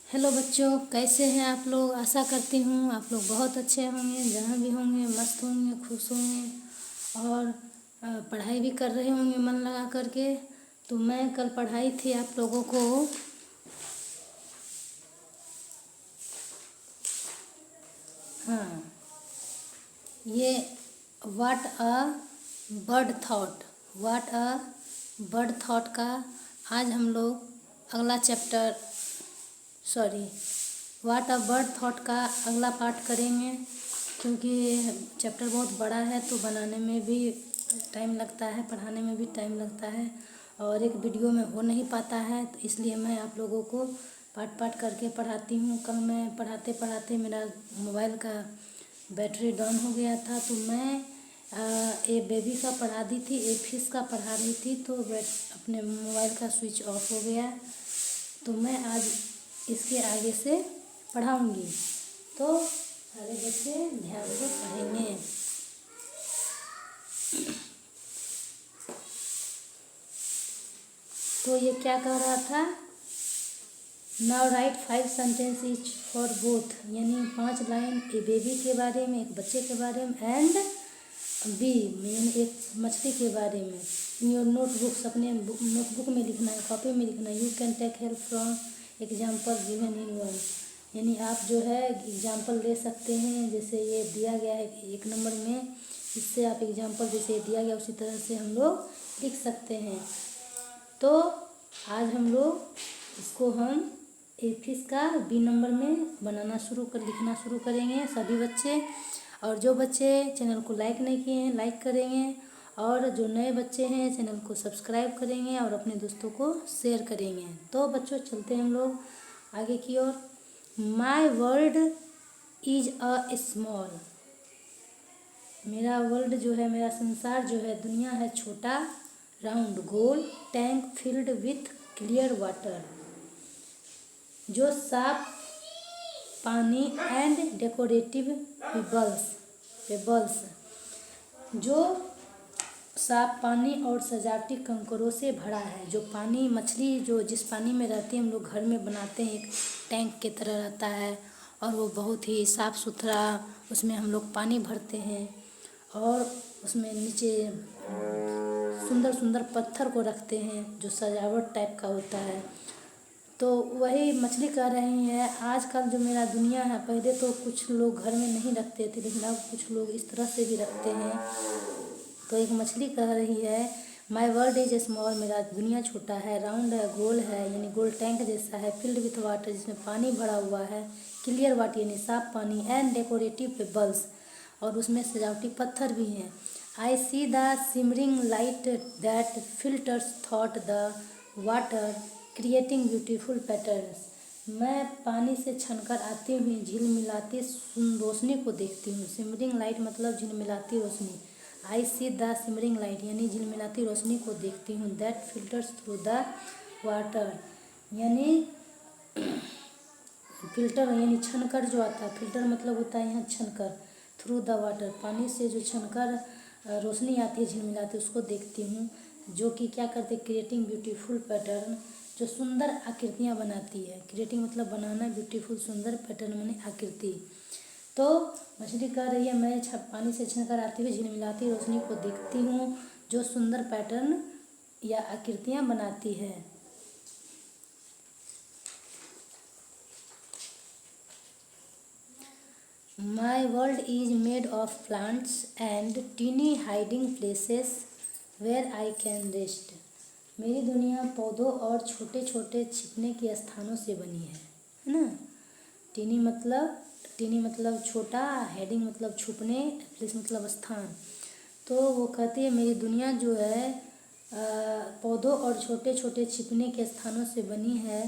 Hello बच्चों, कैसे हैं आप लोग। आशा करती हूँ आप लोग बहुत अच्छे होंगे, जहाँ भी होंगे मस्त होंगे, खुश होंगे और पढ़ाई भी कर रहे होंगे मन लगा करके। तो मैं कल पढ़ाई थी आप लोगों को। हाँ, ये what a bird thought, what a bird thought का आज हम लोग अगला chapter, sorry, what a bird thought का अगला पार्ट करेंगे। क्योंकि चैप्टर बहुत बड़ा है तो बनाने में भी टाइम लगता है, पढ़ाने में भी टाइम लगता है और एक वीडियो में हो नहीं पाता है। तो इसलिए मैं आप लोगों को पार्ट पार्ट करके पढ़ाती हूँ। कल मैं पढ़ाते पढ़ाते मेरा मोबाइल का बैटरी डाउन हो गया था, तो मैं ए बेबी का पढ़ा दी थी, ए फिश का पढ़ा रही थी, तो अपने मोबाइल का स्विच ऑफ हो गया। तो मैं आज इसके आगे से पढ़ाऊंगी, तो सारे बच्चे ध्यान से पढ़ेंगे। तो ये क्या कह रहा था, now right 5 sentences for both, यानी 5 लाइन ए बेबी के बारे में, एक बच्चे के बारे में, एंड बी यानी एक मछली के बारे में। इन योर नोटबुक्स, अपने नोटबुक में लिखना है, कॉपी में लिखना है। You can take help from example given in one, यानी आप जो है एग्जाम्पल ले सकते हैं। जैसे ये दिया गया है 1 नंबर में, इससे आप एग्जाम्पल जैसे दिया गया उसी तरह से हम लोग लिख सकते हैं। तो आज हम लोग इसको हम ए फिश का बी नंबर में बनाना लिखना शुरू करेंगे सभी बच्चे। और जो बच्चे चैनल को लाइक नहीं किए हैं लाइक करेंगे, और जो नए बच्चे हैं चैनल को सब्सक्राइब करेंगे और अपने दोस्तों को शेयर करेंगे। तो बच्चों चलते हैं हम लोग आगे की ओर। My world is a small, मेरा वर्ल्ड जो है, मेरा संसार जो है, दुनिया है छोटा, राउंड गोल, tank filled with clear water, जो साफ पानी, एंड डेकोरेटिव पेबल्स, जो साफ पानी और सजावटी कंकरों से भरा है। जो पानी, मछली जो जिस पानी में रहती है, हम लोग घर में बनाते हैं, एक टैंक की तरह रहता है और वो बहुत ही साफ़ सुथरा, उसमें हम लोग पानी भरते हैं और उसमें नीचे सुंदर सुंदर पत्थर को रखते हैं जो सजावट टाइप का होता है। तो वही मछली कह रही है, आजकल जो मेरा दुनिया है, पहले तो कुछ लोग घर में नहीं रखते थे लेकिन अब कुछ लोग इस तरह से भी रखते हैं। तो एक मछली कह रही है, माई वर्ल्ड इज स्मॉल, मेरा दुनिया छोटा है, राउंड है, गोल है यानी गोल टैंक जैसा है, फिल्ड विथ वाटर जिसमें पानी भरा हुआ है, क्लियर वाटर यानी साफ पानी, एंड डेकोरेटिव पेबल्स और उसमें सजावटी पत्थर भी हैं। I see the shimmering light that filters thought the water creating beautiful patterns, मैं पानी से छनकर आती हुई झिलमिलाती रोशनी को देखती हूँ। सिमरिंग लाइट मतलब झिलमिलाती रोशनी। आई सी द सिमरिंग लाइट यानी झिलमिलाती रोशनी को देखती हूँ। That filters through the water यानी फिल्टर यानी छनकर जो आता है, फिल्टर मतलब होता है यहाँ छनकर, थ्रू द वाटर पानी से जो छनकर रोशनी आती है झिलमिलाती, उसको देखती हूँ। जो कि क्या करते, क्रिएटिंग ब्यूटीफुल पैटर्न, जो सुंदर आकृतियाँ बनाती है। क्रिएटिंग मतलब बनाना, ब्यूटीफुल सुंदर, पैटर्न माने आकृति। तो मछली कह रही है, मैं पानी से छनकर आती हुई झिलमिलाती रोशनी को देखती हूँ जो सुंदर पैटर्न या आकृतियाँ बनाती है। My world is made of plants and tiny hiding places where I can rest, मेरी दुनिया पौधों और छोटे छोटे छिपने के स्थानों से बनी है ना। टीनी मतलब छोटा, हेडिंग मतलब छुपने, प्लेस मतलब स्थान। तो वो कहती है मेरी दुनिया जो है पौधों और छोटे छोटे छिपने के स्थानों से बनी है।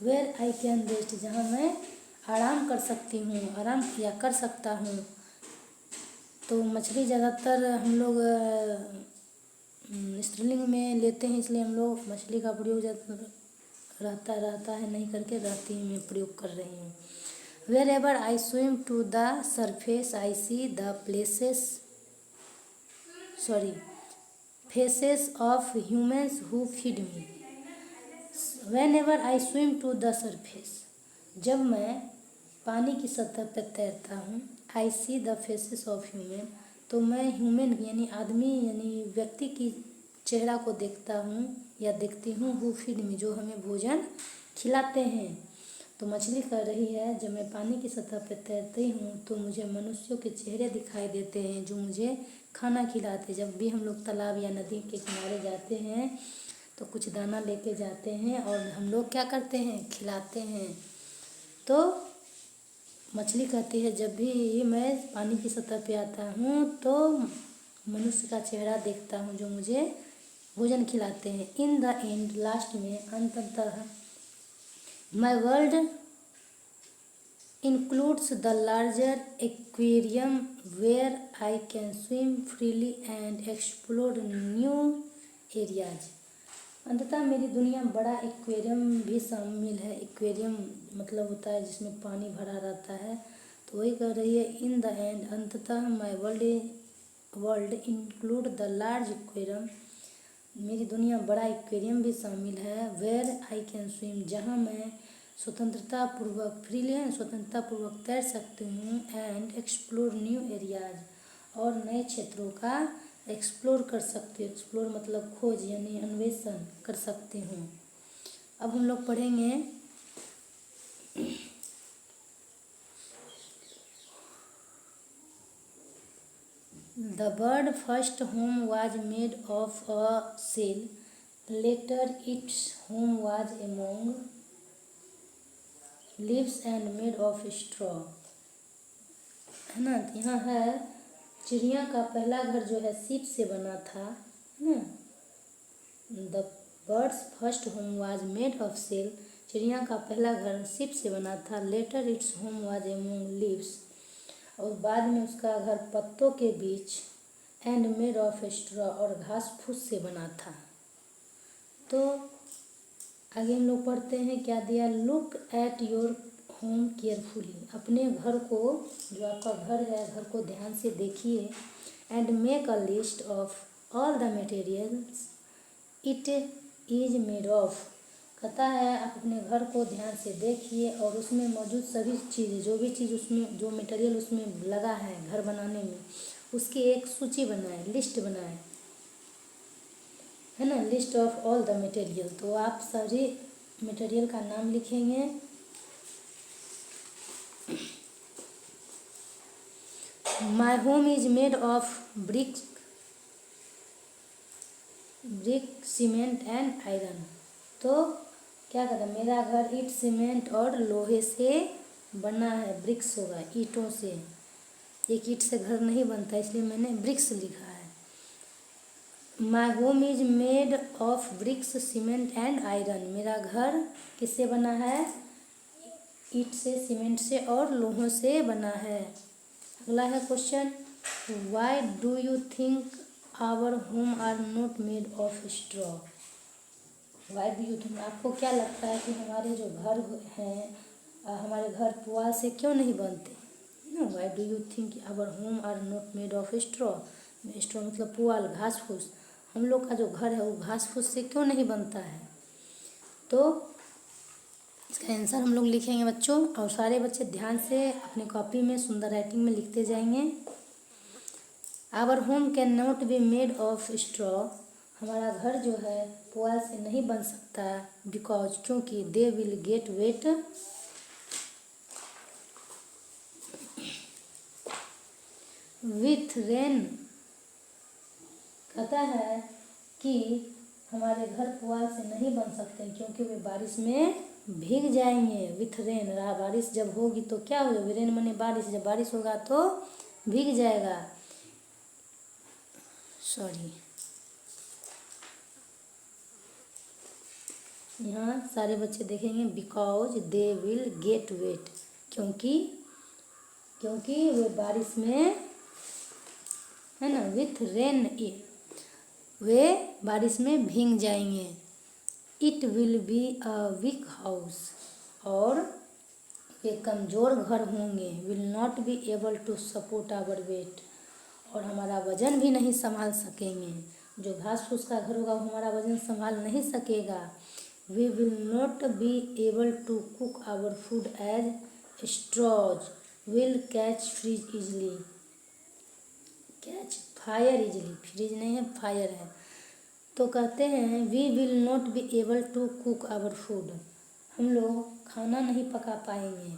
वेयर आई कैन रेस्ट, जहाँ मैं आराम कर सकती हूँ, आराम किया कर सकता हूँ। तो मछली ज़्यादातर हम लोग स्त्रीलिंग में लेते हैं, इसलिए हम लोग मछली का प्रयोग ज़्यादा रहता है, नहीं करके रहती मैं प्रयोग कर रही हूँ। Wherever I swim to the surface I see the faces of humans who feed me, whenever I swim to the surface, जब मैं पानी की सतह पर तैरता हूँ, I see the faces of human, तो मैं ह्यूमन यानी आदमी यानी व्यक्ति की चेहरा को देखता हूँ या देखती हूँ, हु फीड मी, जो हमें भोजन खिलाते हैं। तो मछली कह रही है, जब मैं पानी की सतह पर तैरती हूँ तो मुझे मनुष्यों के चेहरे दिखाई देते हैं जो मुझे खाना खिलाते। जब भी हम लोग तालाब या नदी के किनारे जाते हैं तो कुछ दाना लेके जाते हैं और हम लोग क्या करते हैं, खिलाते हैं। तो मछली कहती है, जब भी मैं पानी की सतह पे आता हूँ तो मनुष्य का चेहरा देखता हूँ जो मुझे भोजन खिलाते हैं। इन द एंड, लास्ट में, अंततः, my world includes the larger aquarium where I can swim freely and explore new areas. अंततः मेरी दुनिया बड़ा एक्वेरियम भी शामिल है। एक्वेरियम मतलब होता है जिसमें पानी भरा रहता है। तो वही कह रही है, इन द एंड, अंततः, my world include the large aquarium, मेरी दुनिया बड़ा एक्वेरियम भी शामिल है। वेयर आई कैन स्विम, जहाँ मैं स्वतंत्रतापूर्वक, फ्रीली स्वतंत्रतापूर्वक तैर सकती हूँ। एंड एक्सप्लोर न्यू एरियाज, और नए क्षेत्रों का एक्सप्लोर कर सकती हूँ। एक्सप्लोर मतलब खोज यानी अन्वेषण कर सकती हूँ। अब हम लोग पढ़ेंगे the bird first home was made of a shell, later its home was among leaves and made of straw, है ना। यहाँ है, चिड़िया का पहला घर जो है सीप से बना था, है ना। The bird's first home was made of shell, चिड़िया का पहला घर सीप से बना था। Later its home was among leaves, और बाद में उसका घर पत्तों के बीच, एंड मेड ऑफ स्ट्रॉ, और घास फूस से बना था। तो आगे हम लोग पढ़ते हैं क्या दिया। Look at your home carefully, अपने घर को, जो आपका घर है, घर को ध्यान से देखिए। And make a list of all the materials it is made of, कहता है आप अपने घर को ध्यान से देखिए और उसमें मौजूद सभी चीज़ें, जो भी चीज़ उसमें, जो मटेरियल उसमें लगा है घर बनाने में, उसकी एक सूची बनाए, लिस्ट बनाए, है ना। List of all the material, तो आप सारी मटेरियल का नाम लिखेंगे। My home is made of brick, cement and iron, तो क्या कहता है, मेरा घर ईंट, सीमेंट और लोहे से बना है। ब्रिक्स होगा, ईंटों से, एक ईंट से घर नहीं बनता, इसलिए मैंने ब्रिक्स लिखा है। My home is made of BRICS, cement and iron, मेरा घर किससे बना है, ईंट से, सीमेंट से और लोहों से बना है। अगला है question, why do you think our home are not made of straw, why do you think, आपको क्या लगता है कि हमारे जो घर हैं, हमारे घर पुआल से क्यों नहीं बनते, ना। Why do you think our home are not made of straw, straw मतलब पुआल, घास फूस, हम लोग का जो घर है वो घास फूस से क्यों नहीं बनता है। तो इसका आंसर हम लोग लिखेंगे बच्चों, और सारे बच्चे ध्यान से अपनी कॉपी में सुंदर राइटिंग में लिखते जाएंगे। Our home can not be made of straw, हमारा घर जो है पुआल से नहीं बन सकता, बिकॉज, क्योंकि, they will get wet with rain, कहता है कि हमारे घर पुआल से नहीं बन सकते क्योंकि वे बारिश में भीग जाएंगे। विथ रेन, रहा बारिश जब होगी तो क्या होगा, रेन माने बारिश, जब बारिश होगा तो भीग जाएगा। सॉरी, यहाँ सारे बच्चे देखेंगे, because they will get wet, क्योंकि वे बारिश में, है ना, विथ रेन, वे बारिश में भीग जाएंगे। It will be a weak house, और वे कमज़ोर घर होंगे। Will not be able to support our weight, और हमारा वजन भी नहीं संभाल सकेंगे। जो घास फूस का घर होगा वो हमारा वजन संभाल नहीं सकेगा। We will not be able to cook our food as straws will catch freeze easily, catch fire easily, freeze नहीं है फायर है। तो कहते हैं we will not be able to cook our food, हम लोग खाना नहीं पका पाएंगे।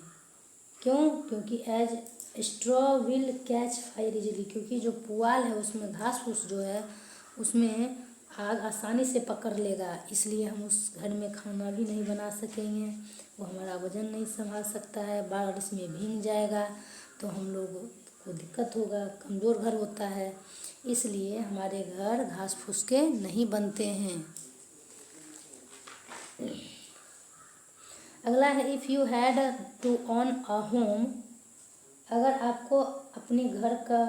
क्यों? क्योंकि as straw will catch fire easily, क्योंकि जो पुआल है उसमें घास फूस जो है उसमें आग आसानी से पकड़ लेगा, इसलिए हम उस घर में खाना भी नहीं बना सकेंगे। वो हमारा वजन नहीं संभाल सकता है, बारिश में भीग जाएगा तो हम लोग को दिक्कत होगा, कमज़ोर घर होता है, इसलिए हमारे घर घास फूस के नहीं बनते हैं। अगला है if you had to own a home, अगर आपको अपने घर का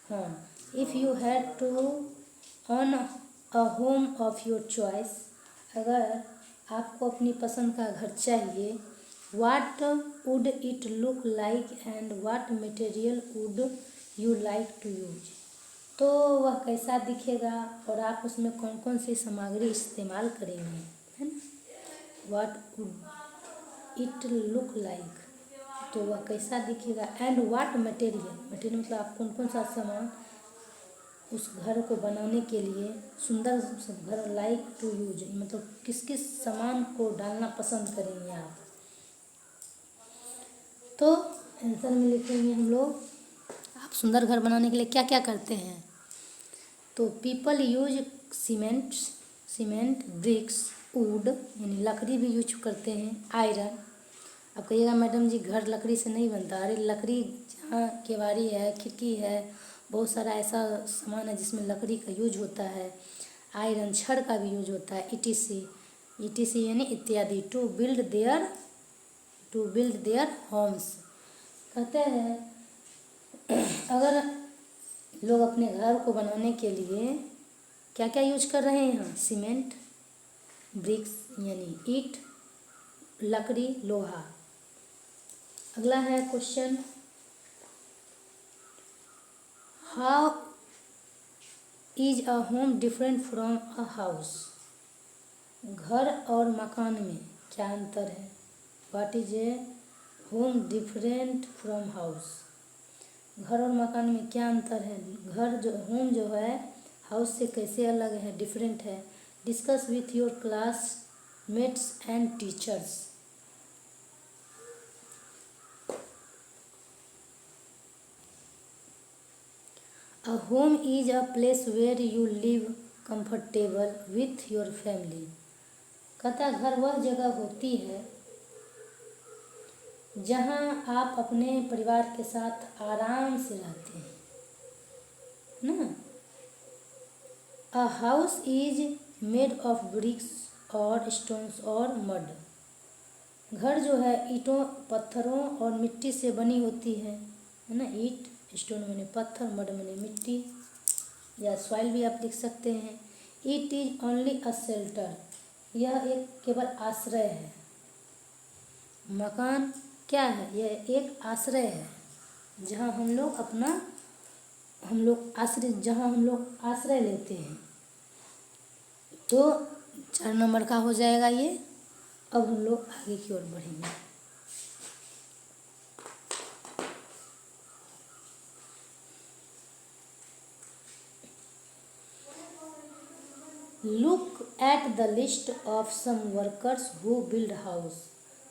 हाँ, if you had to own a home of your choice, अगर आपको अपनी पसंद का घर चाहिए, what would it look like and what material would you like to use, तो वह कैसा दिखेगा और आप उसमें कौन कौन सी सामग्री इस्तेमाल करेंगे, है ना। वाट वुड इट लुक लाइक, तो वह कैसा दिखेगा, एंड वाट मटेरियल, मटेरियल मतलब आप कौन कौन सा सामान उस घर को बनाने के लिए सुंदर घर लाइक टू यूज, मतलब किस किस सामान को डालना पसंद करेंगे आप। तो आंसर में लिखेंगे हम लोग आप सुंदर घर बनाने के लिए क्या क्या करते हैं। तो people use cement bricks wood, यानी लकड़ी भी यूज करते हैं, आयरन। अब कहिएगा मैडम जी घर लकड़ी से नहीं बनता, अरे लकड़ी जहाँ केवाड़ी है खिड़की है बहुत सारा ऐसा सामान है जिसमें लकड़ी का यूज होता है, आयरन छड़ का भी यूज होता है, ईटीसी यानी इत्यादि, टू बिल्ड देयर होम्स। कहते हैं अगर लोग अपने घर को बनाने के लिए क्या क्या यूज कर रहे हैं यहाँ, सीमेंट ब्रिक्स यानी ईंट, लकड़ी, लोहा। अगला है question, how is a home different from a house, घर और मकान में क्या अंतर है। What is a home different from house, घर और मकान में क्या अंतर है, घर जो होम जो है हाउस से कैसे अलग है, डिफरेंट है। Discuss with your classmates and teachers. A home is a place where you live comfortable with your family। कहता घर वह जगह होती है जहाँ आप अपने परिवार के साथ आराम से रहते हैं ना। A house is made of bricks और stones और mud। घर जो है ईंटों पत्थरों और मिट्टी से बनी होती है ना। ईंट स्टोन माने पत्थर, मड माने मिट्टी या सॉइल भी आप लिख सकते हैं। It is only a shelter, यह एक केवल आश्रय है। मकान क्या है, यह एक आश्रय है जहाँ हम लोग जहाँ हम लोग आश्रय लेते हैं। तो 4 नंबर का हो जाएगा ये। अब हम लोग आगे की ओर बढ़ेंगे। Look at the list of some workers who build house.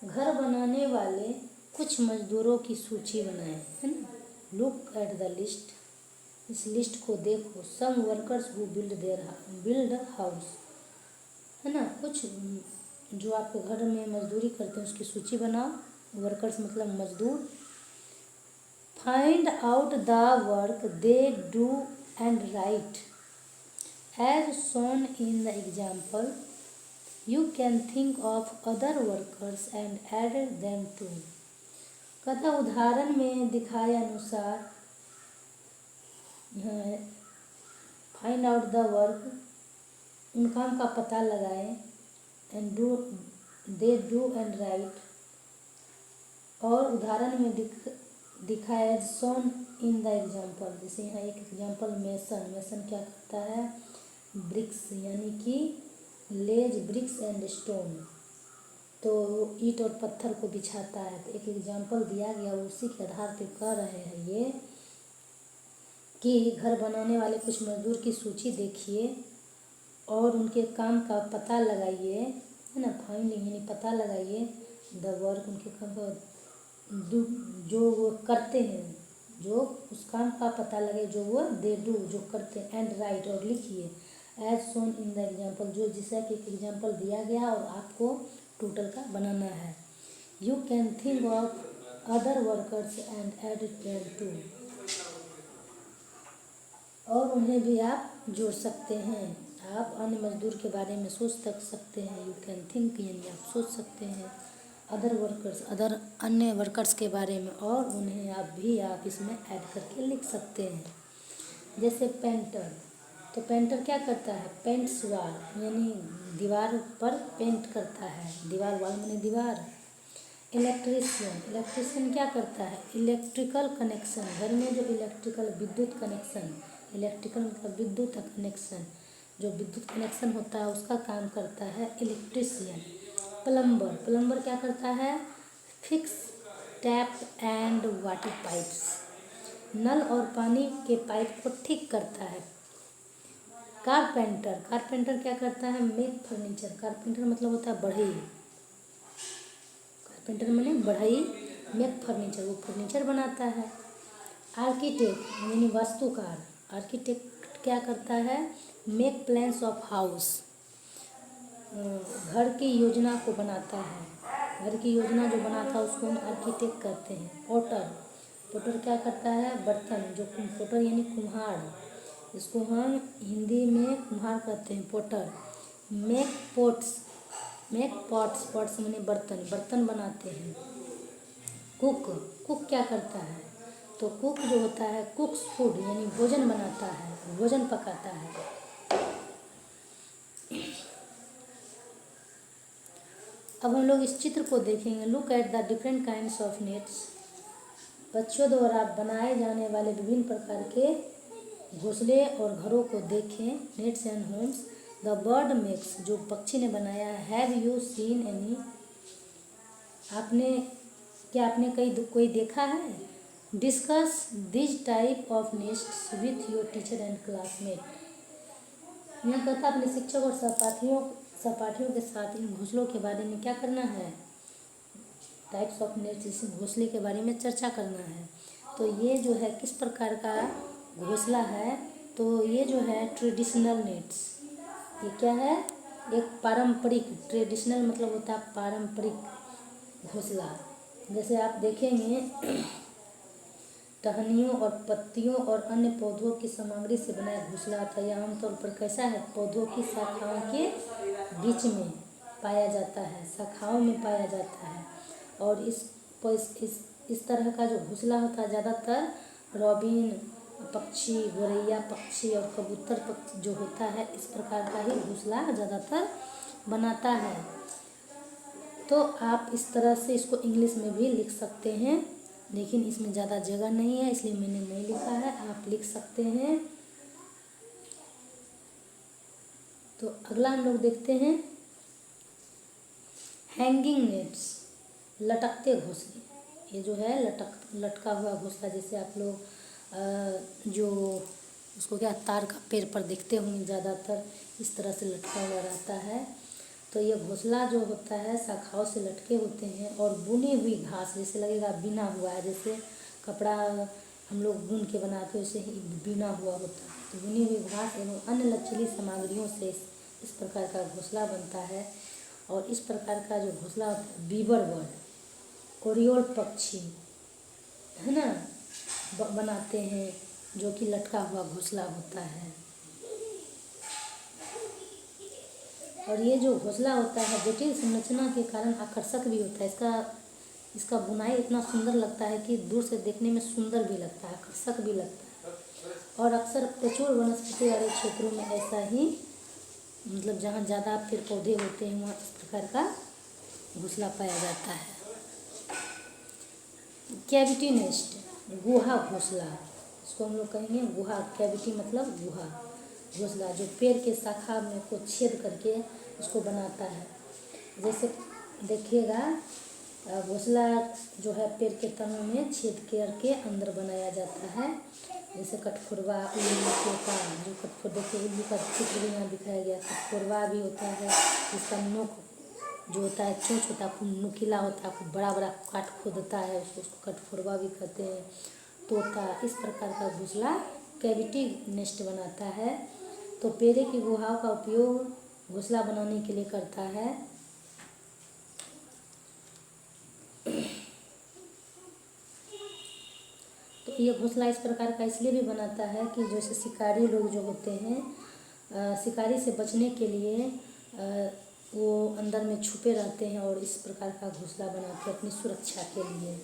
घर बनाने वाले कुछ मजदूरों की सूची बनाए, है ना। लुक एट द लिस्ट, इस लिस्ट को देखो। Some workers who build house, है ना। कुछ जो आपके घर में मजदूरी करते हैं उसकी सूची बनाओ। वर्कर्स मतलब मजदूर। Find out the work they do and right as shown in the example. You can think of other workers and add them to। कथा उदाहरण में दिखाए अनुसार फाइंड आउट द वर्क, उन काम का पता लगाए, and they do and write, और उदाहरण में दिखाए शोन इन द एग्जाम्पल। जैसे यहाँ एक एग्जाम्पल मेसन क्या करता है, ब्रिक्स यानी कि लेज ब्रिक्स एंड स्टोन, तो ईंट और पत्थर को बिछाता है। तो एक एग्जाम्पल दिया गया, उसी के आधार पे कह रहे हैं ये कि घर बनाने वाले कुछ मजदूर की सूची देखिए और उनके काम का पता लगाइए, है ना, फाइंड यानी पता लगाइए द वर्क, उनके काम का जो वो करते हैं, जो उस काम का पता लगे जो वो दे डू जो करते हैं, एंड राइट और लिखिए as shown in the example, जो जैसा कि एक एग्जाम्पल दिया गया और आपको टोटल का बनाना है। You can think of other workers and add them too, और उन्हें भी आप जोड़ सकते हैं। आप अन्य मजदूर के बारे में सोच सकते हैं। यू कैन थिंक यानी आप सोच सकते हैं अदर वर्कर्स, अदर अन्य वर्कर्स के बारे में, और उन्हें आप इसमें ऐड करके लिख सकते हैं। जैसे पेंटर, तो पेंटर क्या करता है, पेंट्स वॉल यानी दीवार पर पेंट करता है, दीवार वाल माने दीवार। इलेक्ट्रीशियन क्या करता है, इलेक्ट्रिकल कनेक्शन, घर में जो इलेक्ट्रिकल विद्युत कनेक्शन, इलेक्ट्रिकल मतलब विद्युत कनेक्शन, जो विद्युत कनेक्शन होता है उसका काम करता है इलेक्ट्रीशियन। प्लम्बर क्या करता है, fix tap and water pipes, नल और पानी के पाइप को ठीक करता है। कारपेंटर क्या करता है, मेक फर्नीचर, कारपेंटर मतलब होता है बढ़ई, कारपेंटर माने बढ़ई, मेक फर्नीचर वो फर्नीचर बनाता है। आर्किटेक्ट यानी वास्तुकार, आर्किटेक्ट क्या करता है, मेक प्लान्स ऑफ हाउस, घर की योजना को बनाता है, घर की योजना जो बनाता है उसको हम आर्किटेक्ट कहते हैं। पोटर क्या करता है, बर्तन, जो पोटर यानी कुम्हार, इसको हम हिंदी में कुम्हार कहते हैं, पोटर। मेक पॉट्स माने बर्तन बनाते हैं। कुक क्या करता है, तो कुक जो होता है कुक्स फूड यानी भोजन बनाता है, भोजन पकाता है। अब हम लोग इस चित्र को देखेंगे। Look at the different kinds of nets, बच्चों द्वारा बनाए जाने वाले विभिन्न प्रकार के घोंसले और घरों को देखें। Nests and homes the bird makes, जो पक्षी ने बनाया है। हैव यू सीन एनी, आपने कोई देखा है। Discuss this type of nests with your teacher and classmate, यहाँ कहता अपने शिक्षक और सहपाठियों के साथ इन घोंसलों के बारे में क्या करना है, टाइप्स ऑफ नेस्ट, इस घोंसले के बारे में चर्चा करना है। तो ये जो है किस प्रकार का घोंसला है, तो ये जो है ट्रेडिशनल नेट्स, ये क्या है, एक पारंपरिक, ट्रेडिशनल मतलब होता है पारंपरिक घोंसला। जैसे आप देखेंगे टहनियों और पत्तियों और अन्य पौधों की सामग्री से बना घोंसला होता है। यह आमतौर पर कैसा है, पौधों की शाखाओं के बीच में पाया जाता है, शाखाओं में पाया जाता है। और इस तरह का जो घोंसला होता है ज़्यादातर रॉबिन पक्षी, गोरैया पक्षी और कबूतर पक्षी जो होता है, इस प्रकार का ही घोंसला ज़्यादातर बनाता है। तो आप इस तरह से इसको इंग्लिश में भी लिख सकते हैं, लेकिन इसमें ज़्यादा जगह नहीं है इसलिए मैंने नहीं लिखा है, आप लिख सकते हैं। तो अगला हम लोग देखते हैं हैंगिंग नेट्स, लटकते घोंसले। ये जो है लटका हुआ घोंसला, जैसे आप लोग जो उसको क्या तार का पेड़ पर देखते होंगे, ज़्यादातर इस तरह से लटका हुआ रहता है। तो ये घोंसला जो होता है शाखाओं से लटके होते हैं और बुनी हुई घास, जैसे लगेगा बिना हुआ है, जैसे कपड़ा हम लोग बुन के बनाते हैं वैसे ही बिना हुआ होता है। तो बुनी हुई घास एवं अन्य लचीली सामग्रियों से इस प्रकार का घोंसला बनता है। और इस प्रकार का जो घोंसला होता है, बीबर बर्ड, ओरियोल पक्षी, है ना, बनाते हैं, जो कि लटका हुआ घोंसला होता है। और ये जो घोंसला होता है जटिल संरचना के कारण आकर्षक भी होता है। इसका बुनाई इतना सुंदर लगता है कि दूर से देखने में सुंदर भी लगता है, आकर्षक भी लगता है। और अक्सर प्रचुर वनस्पति वाले क्षेत्रों में ऐसा ही, मतलब जहाँ ज़्यादा पेड़ पौधे होते हैं वहाँ इस प्रकार का घोंसला पाया जाता है। कैविटी नेस्ट, गुहा घोंसला, इसको हम लोग कहेंगे गुहा, कैविटी मतलब गुहा। घोंसला जो पेड़ के शाखा में को छेद करके उसको बनाता है। जैसे देखिएगा घोंसला जो है पेड़ के तनों में छेद करके अंदर बनाया जाता है। जैसे कठफोरवा उल्लू का जो कठफोर देखिए उल्लू का चित्र भी यहाँ दिखाया गया। कठफोरवा भी होता है जिसका नोक जो होता है चोंच होता है खूब नुकीला होता है, खूब बड़ा बड़ा काट खोदता है, उसको कठफोरवा भी कहते हैं। तोता इस प्रकार का घोंसला कैविटी नेस्ट बनाता है। तो पेड़े की गुहाओं का उपयोग घोंसला बनाने के लिए करता है। तो ये घोंसला इस प्रकार का इसलिए भी बनाता है कि जैसे शिकारी लोग जो होते हैं शिकारी से बचने के लिए वो अंदर में छुपे रहते हैं और इस प्रकार का घोंसला बनाते हैं अपनी सुरक्षा के लिए।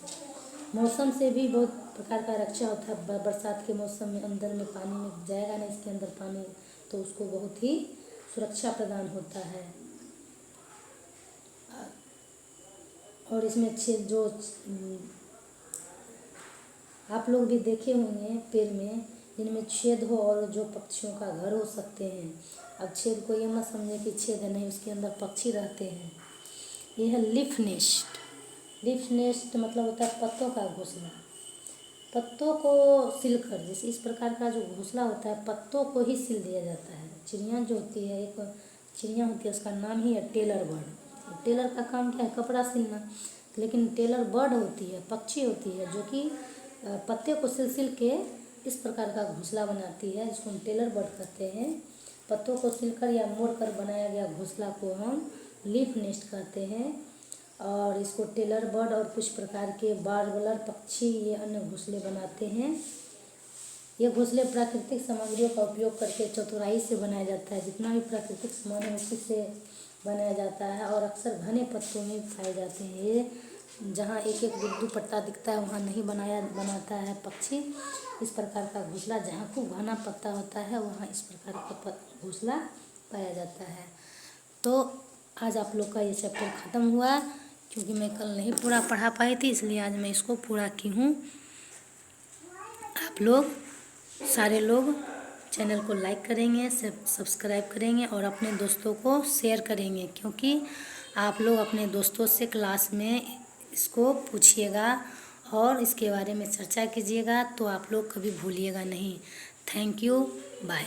मौसम से भी बहुत प्रकार का रक्षा होता है। बरसात के मौसम में अंदर में पानी में जाएगा ना इसके अंदर पानी, तो उसको बहुत ही सुरक्षा प्रदान होता है। और इसमें छेद जो आप लोग भी देखे होंगे पेड़ में जिनमें छेद हो और जो पक्षियों का घर हो सकते हैं। अब छेद को ये मत समझे कि छेद है, नहीं, उसके अंदर पक्षी रहते हैं। ये है लीफ नेस्ट। लीफ नेस्ट मतलब होता है पत्तों का घोंसला। पत्तों को सिलकर जैसे इस प्रकार का जो घोंसला होता है पत्तों को ही सिल दिया जाता है। चिड़िया जो होती है, एक चिड़िया होती है उसका नाम ही है टेलर बर्ड। टेलर का काम क्या है? कपड़ा सिलना। लेकिन टेलर बर्ड होती है, पक्षी होती है जो कि पत्ते को सिल के इस प्रकार का घोंसला बनाती है, जिसको हम टेलर बर्ड कहते हैं। पत्तों को सिलकर या मोड़कर बनाया गया घोंसला को हम लीफ नेस्ट कहते हैं। और इसको टेलर बर्ड और कुछ प्रकार के वार्बलर पक्षी ये अन्य घोंसले बनाते हैं। ये घोंसले प्राकृतिक सामग्रियों का उपयोग करके चतुराई से बनाया जाता है। जितना भी प्राकृतिक सामान है उसी से बनाया जाता है और अक्सर घने पत्तों में पाए जाते हैं। ये जहाँ एक एक दो पत्ता दिखता है वहाँ नहीं बनाता है पक्षी। इस प्रकार का घोंसला जहाँ खूब घना पत्ता होता है वहाँ इस प्रकार का घोंसला पाया जाता है। तो आज आप लोग का ये चैप्टर ख़त्म हुआ, क्योंकि मैं कल नहीं पूरा पढ़ा पाई थी, इसलिए आज मैं इसको पूरा की हूँ। आप लोग सारे लोग चैनल को लाइक करेंगे, सब्सक्राइब करेंगे और अपने दोस्तों को शेयर करेंगे, क्योंकि आप लोग अपने दोस्तों से क्लास में इसको पूछिएगा और इसके बारे में चर्चा कीजिएगा, तो आप लोग कभी भूलिएगा नहीं। Thank you, bye.